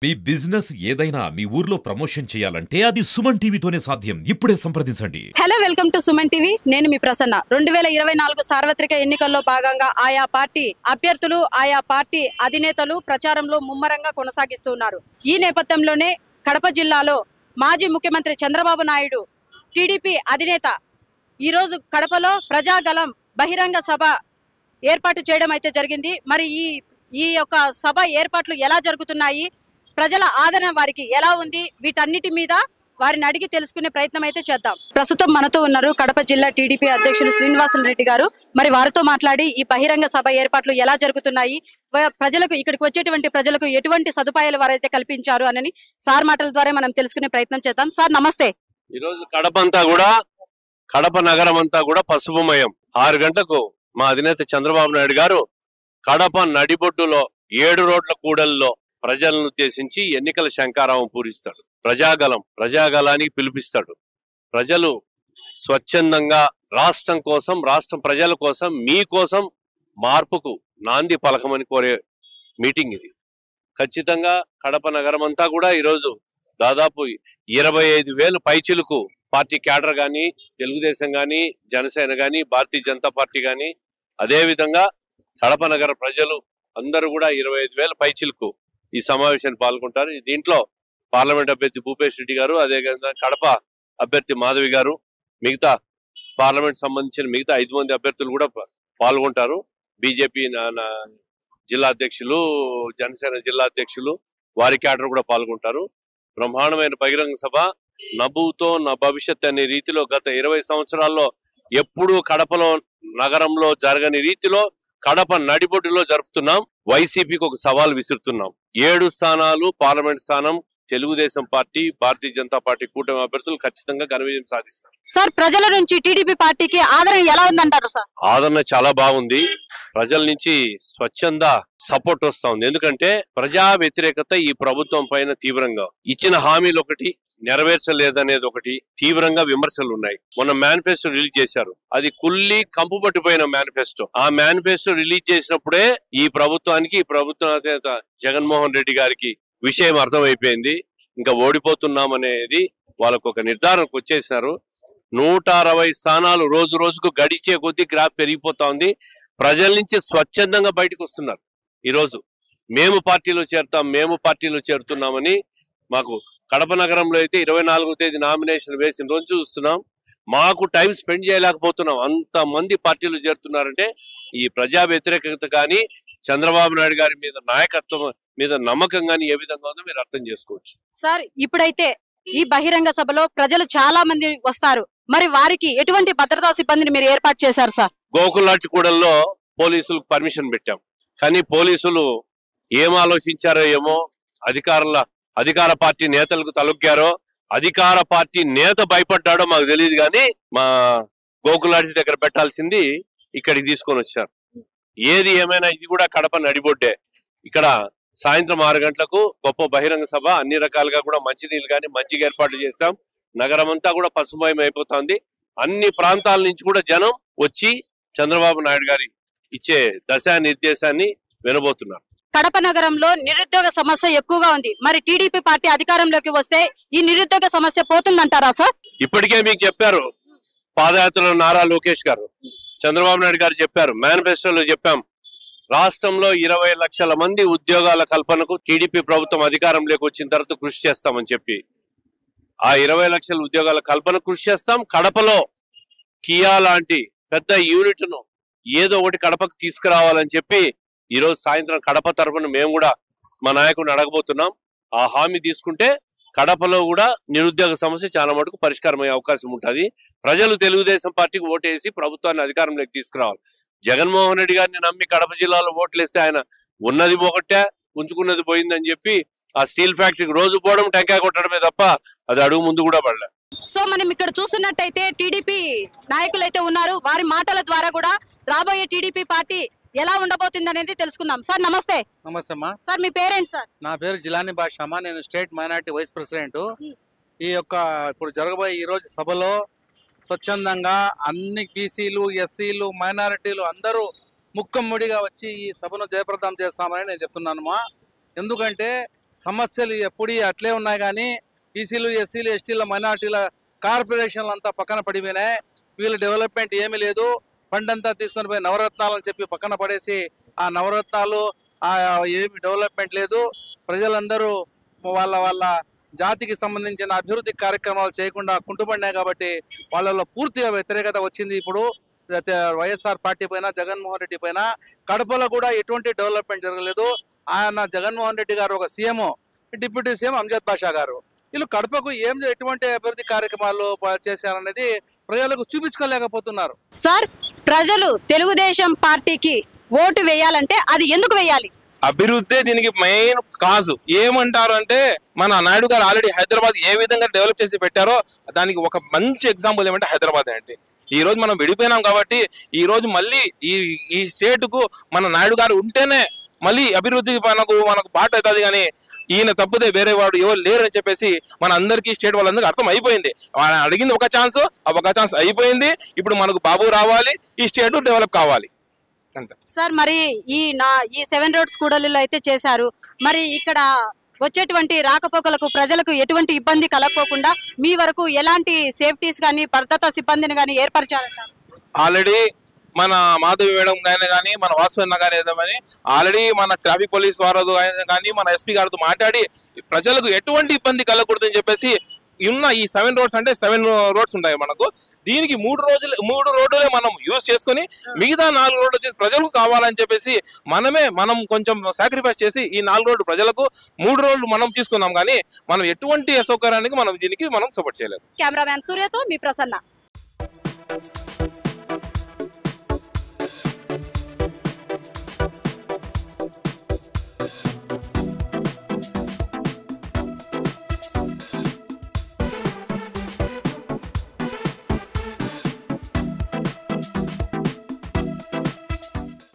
మీ business ఏదైనా మీ ఊర్లో promotion చేయాలంటే అది సుమన్ టీవీతోనే సాధ్యం. ఇప్పుడే సంప్రదించండి. Hello, welcome to Suman TV. నేను మీ ప్రసన్న. 2024 సార్వత్రిక ఎన్నికల్లో భాగంగా ఆయా పార్టీ అభ్యర్థులు, ఆయా పార్టీ అధినేతలు ప్రచారంలో ముమ్మరంగా కొనసాగిస్తున్నారు. ఈ నేపథ్యంలోనే కడప జిల్లాలో మాజీ ముఖ్యమంత్రి చంద్రబాబు నాయుడు టీడీపీ అధినేత ఈరోజు కడపలో ప్రజాగలం బహిరంగ సభ ఏర్పాటు చేయడం అయితే జరిగింది. మరి ఈ యొక్క సభ ఏర్పాట్లు ఎలా జరుగుతున్నాయి, ప్రజల ఆదరణ వారికి ఎలా ఉంది, వీటన్నిటి మీద వారిని అడిగి తెలుసుకునే ప్రయత్నం అయితే చేద్దాం. ప్రస్తుతం మనతో ఉన్నారు కడప జిల్లా టీడీపీ అధ్యక్షులు శ్రీనివాసరెడ్డి గారు. మరి వారితో మాట్లాడి ఈ బహిరంగ సభ ఏర్పాట్లు ఎలా జరుగుతున్నాయి, ప్రజలకు ఇక్కడికి వచ్చేటువంటి ప్రజలకు ఎటువంటి సదుపాయాలు వారైతే కల్పించారు అని సార్ మాటల ద్వారా మనం తెలుసుకునే ప్రయత్నం చేద్దాం. సార్ నమస్తే. ఈ రోజు కడప నగరం అంతా కూడా పసుపుమయం. 6 గంటలకు మా అధినేత చంద్రబాబు నాయుడు గారు కడప నడిబొడ్డులో 7 రోడ్ల కూడల్లో ప్రజలను ఉద్దేశించి ఎన్నికల శంఖారావం పూరిస్తాడు. ప్రజాగలానికి పిలిపిస్తాడు. ప్రజలు స్వచ్ఛందంగా రాష్ట్రం కోసం, రాష్ట్ర ప్రజల కోసం, మీకోసం మార్పుకు నాంది పలకమని కోరే మీటింగ్ ఇది. ఖచ్చితంగా కడప నగరం అంతా కూడా ఈరోజు దాదాపు 25,000 పైచిలకు పార్టీ క్యాడర్ కానీ, తెలుగుదేశం కానీ, జనసేన కానీ, భారతీయ జనతా పార్టీ కానీ, అదేవిధంగా కడప నగర ప్రజలు అందరూ కూడా 25,000 పైచిలకు ఈ సమావేశాన్ని పాల్గొంటారు. దీంట్లో పార్లమెంట్ అభ్యర్థి భూపేష్ రెడ్డి గారు, అదేవిధంగా కడప అభ్యర్థి మాధవి గారు, మిగతా పార్లమెంట్ సంబంధించిన మిగతా 5 మంది అభ్యర్థులు కూడా పాల్గొంటారు. బీజేపీ జిల్లా అధ్యక్షులు, జనసేన జిల్లా అధ్యక్షులు, వారి క్యాడర్ కూడా పాల్గొంటారు. బ్రహ్మాండమైన బహిరంగ సభ. నభూతో నా భవిష్యత్ అనే రీతిలో గత 20 సంవత్సరాల్లో ఎప్పుడూ కడపలో నగరంలో జరగని రీతిలో కడప నడిబొడ్డులో జరుపుతున్నాం. వైసీపీకి ఒక సవాల్ విసురుతున్నాం. 7 స్థానాలు పార్లమెంట్ స్థానం తెలుగుదేశం పార్టీ, భారతీయ జనతా పార్టీ కూటమి అభ్యర్థులు ఖచ్చితంగా ఘన విజయం సాధిస్తారు. సార్, ప్రజల నుంచి టీడీపీ పార్టీకి ఆదరణ ఎలా ఉందంటారు సార్? ఆదరణ చాలా బాగుంది. ప్రజల నుంచి స్వచ్ఛంద సపోర్ట్ వస్తా ఉంది. ఎందుకంటే ప్రజా వ్యతిరేకత ఈ ప్రభుత్వం పైన తీవ్రంగా, ఇచ్చిన హామీలు ఒకటి నెరవేర్చలేదనేది ఒకటి, తీవ్రంగా విమర్శలు ఉన్నాయి. మొన్న మేనిఫెస్టో రిలీజ్ చేశారు. అది కుల్లి కంపు పట్టిపోయిన మేనిఫెస్టో. ఆ మేనిఫెస్టో రిలీజ్ చేసినప్పుడే ఈ ప్రభుత్వానికి, ఈ ప్రభుత్వ అధినేత జగన్మోహన్ రెడ్డి గారికి విషయం అర్థమైపోయింది. ఇంకా ఓడిపోతున్నామనేది వాళ్ళకు ఒక నిర్ధారణకు వచ్చేసారు. 160 స్థానాలు రోజు రోజుకు గడిచే కొద్దీ గ్రాఫ్ పెరిగిపోతా ఉంది. ప్రజల నుంచి స్వచ్ఛందంగా బయటకు వస్తున్నారు. ఈరోజు మేము పార్టీలో చేరుతున్నామని మాకు కడప నగరంలో అయితే 24వ తేదీ నామినేషన్ వేసిన రోజు చూస్తున్నాం. మాకు టైం స్పెండ్ చేయలేకపోతున్నాం. అంతమంది పార్టీలు చేరుతున్నారంటే ఈ ప్రజా వ్యతిరేకత కానీ, చంద్రబాబు నాయుడు గారి మీద నాయకత్వం మీద నమ్మకం కానీ ఏ విధంగా ఉందో మీరు అర్థం చేసుకోవచ్చు. సార్, ఇప్పుడైతే ఈ బహిరంగ సభలో ప్రజలు చాలా మంది వస్తారు. మరి వారికి ఎటువంటి భద్రతా సిబ్బందిని మీరు ఏర్పాటు చేశారు సార్? గోకులాట్ కూడల్లో పోలీసులకు పర్మిషన్ పెట్టాం. కానీ పోలీసులు ఏం ఆలోచించారో ఏమో, అధికార పార్టీ నేతలకు తలొగ్గారో, అధికార పార్టీ నేత భయపడ్డాడో మాకు తెలియదు. కానీ మా గోకులాడ్జి దగ్గర పెట్టాల్సింది ఇక్కడికి తీసుకొని వచ్చారు. ఏది ఏమైనా ఇది కూడా కడప నడిబొడ్డే. ఇక్కడ సాయంత్రం 6 గంటలకు గొప్ప బహిరంగ సభ. అన్ని రకాలుగా కూడా మంచినీళ్ళు కానీ మంచిగా ఏర్పాట్లు చేస్తాం. నగరం అంతా కూడా పసుమయం అయిపోతుంది. అన్ని ప్రాంతాల నుంచి కూడా జనం వచ్చి చంద్రబాబు నాయుడు గారి ఇచ్చే దిశానిర్దేశాన్ని వినబోతున్నారు. కడప నగరంలో నిరుద్యోగ సమస్య ఎక్కువగా ఉంది. మరి టీడీపీ పార్టీ అధికారంలోకి వస్తే ఈ నిరుద్యోగ సమస్య పోతుందంటారా సార్? ఇప్పటికే మీకు చెప్పారు పాదయాత్రలో నారా లోకేష్ గారు, చంద్రబాబు నాయుడు గారు చెప్పారు, మేనిఫెస్టోలో చెప్పాం. రాష్ట్రంలో 20 లక్షల మంది ఉద్యోగాల కల్పనకు టీడీపీ ప్రభుత్వం అధికారంలోకి వచ్చిన తర్వాత కృషి చేస్తామని చెప్పి, ఆ 20 లక్షల ఉద్యోగాల కల్పన కృషి చేస్తాం. కడపలో కియా లాంటి పెద్ద యూనిట్ ను ఏదో ఒకటి కడపకు తీసుకురావాలని చెప్పి ఈరోజు సాయంత్రం కడప తరఫున మేము కూడా మా నాయకుడిని అడగబోతున్నాం. ఆ హామీ తీసుకుంటే కడపలో కూడా నిరుద్యోగ సమస్య చాలా మటుకు పరిష్కారం అయ్యే అవకాశం ఉంటుంది. ప్రజలు తెలుగుదేశం పార్టీకి ఓటేసి ప్రభుత్వాన్ని అధికారంలోకి తీసుకురావాలి. జగన్మోహన్ రెడ్డి గారిని నమ్మి కడప జిల్లాలో ఓట్లు వేస్తే ఆయన ఉన్నది ఒకటే, ఉంచుకున్నది పోయిందని చెప్పి ఆ స్టీల్ ఫ్యాక్టరీకి రోజు పోవడం, టెంకాయ కొట్టడమే తప్ప అది అడుగు ముందు కూడా పడలే. సో మనం ఇక్కడ చూస్తున్నట్టయితే టీడీపీ నాయకులు అయితే ఉన్నారు. వారి మాటల ద్వారా కూడా రాబోయే టీడీపీ పార్టీ ఎలా ఉండబోతుంది అనేది తెలుసుకుందాం. సార్ నమస్తే. నమస్తే అమ్మా. సార్ మీ పేరేంటి సార్? నా పేరు జిలాని బాషామా. నేను స్టేట్ మైనారిటీ వైస్ ప్రెసిడెంట్. ఈ యొక్క ఇప్పుడు జరగబోయే ఈ రోజు సభలో స్వచ్ఛందంగా అన్ని బీసీలు, ఎస్సీలు, మైనారిటీలు అందరూ ముక్కమ్మడిగా వచ్చి ఈ సభను జయప్రదం చేస్తామని నేను చెప్తున్నానమ్మా. ఎందుకంటే సమస్యలు ఎప్పుడు అట్లే ఉన్నాయి కానీ బీసీలు ఎస్సీలు ఎస్టీల మైనార్టీల కార్పొరేషన్లు అంతా పక్కన పడిపోయినాయి. వీళ్ళ డెవలప్మెంట్ ఏమీ లేదు. ఫండ్ అంతా తీసుకొని పోయి నవరత్నాలు అని చెప్పి పక్కన పడేసి ఆ నవరత్నాలు ఏమి డెవలప్మెంట్ లేదు. ప్రజలందరూ వాళ్ళ జాతికి సంబంధించిన అభివృద్ధి కార్యక్రమాలు చేయకుండా కుంటుపడినాయి కాబట్టి వాళ్ళలో పూర్తిగా వ్యతిరేకత వచ్చింది. ఇప్పుడు వైఎస్ఆర్ పార్టీ పైన, జగన్మోహన్ రెడ్డి పైన. కడపలో కూడా ఎటువంటి డెవలప్మెంట్ జరగలేదు. ఆయన జగన్మోహన్ రెడ్డి గారు ఒక సీఎం, డిప్యూటీ సీఎం అంజద్ బాషా గారు, వీళ్ళు కడపకు ఎటువంటి అభివృద్ధి కార్యక్రమాలు చేశారనేది ప్రజలకు చూపించుకోలేకపోతున్నారు. సార్, ప్రజలు తెలుగుదేశం పార్టీకి ఓటు వేయాలంటే అది ఎందుకు వేయాలి? అభివృద్ధి దీనికి మెయిన్ కాజు. ఏమంటారు అంటే మన నాయుడు గారు ఆల్రెడీ హైదరాబాద్ ఏ విధంగా డెవలప్ చేసి పెట్టారో దానికి ఒక మంచి ఎగ్జాంపుల్ ఏమంటే హైదరాబాద్ అండి. ఈ రోజు మనం విడిపోయినాం కాబట్టి ఈ రోజు మళ్ళీ ఈ స్టేట్ కు మన నాయుడు గారు ఉంటేనే మళ్ళీ అభివృద్ధికి మనకు బాట అవుతుంది. కానీ ఈయన తప్పితే వేరే వాడు ఎవరు లేరని చెప్పేసి మన అందరికీ స్టేట్ వాళ్ళందరికీ అర్థం అయిపోయింది. అడిగింది ఒక ఛాన్స్, ఒక ఛాన్స్ అయిపోయింది. ఇప్పుడు మనకు బాబు రావాలి, ఈ స్టేట్ డెవలప్ కావాలి. సార్, మరి ఈ 7 రోడ్స్ కూడలిలో అయితే చేశారు. మరి ఇక్కడ వచ్చేటువంటి రాకపోకలకు ప్రజలకు ఎటువంటి ఇబ్బంది కలగకోకుండా మీ వరకు ఎలాంటి సేఫ్టీస్ కానీ భద్రతా సిబ్బందిని కానీ ఏర్పరిచారంటారు? ఆల్రెడీ మన మాధవి మేడం కానీ మన వాసువన్న కానీ ఏదని ఆల్రెడీ మన ట్రాఫిక్ పోలీస్ వారు కానీ మన ఎస్పీ గారితో మాట్లాడి ప్రజలకు ఎటువంటి ఇబ్బంది కలగకూడదని చెప్పేసి ఉన్న ఈ 7 రోడ్స్ అంటే 7 రోడ్స్ ఉంటాయి మనకు. దీనికి 3 రోడ్డులే మనం యూజ్ చేసుకుని మిగతా 4 రోడ్లు వచ్చేసి ప్రజలకు కావాలని చెప్పేసి మనం కొంచెం సాక్రిఫైస్ చేసి ఈ 4 రోడ్లు ప్రజలకు 3 రోడ్లు మనం తీసుకున్నాం. కానీ మనం ఎటువంటి అసౌకర్యానికి దీనికి మనం సపోర్ట్ చేయలేదు. కెమెరామ్యాన్ సూర్యతో మీ ప్రసన్న.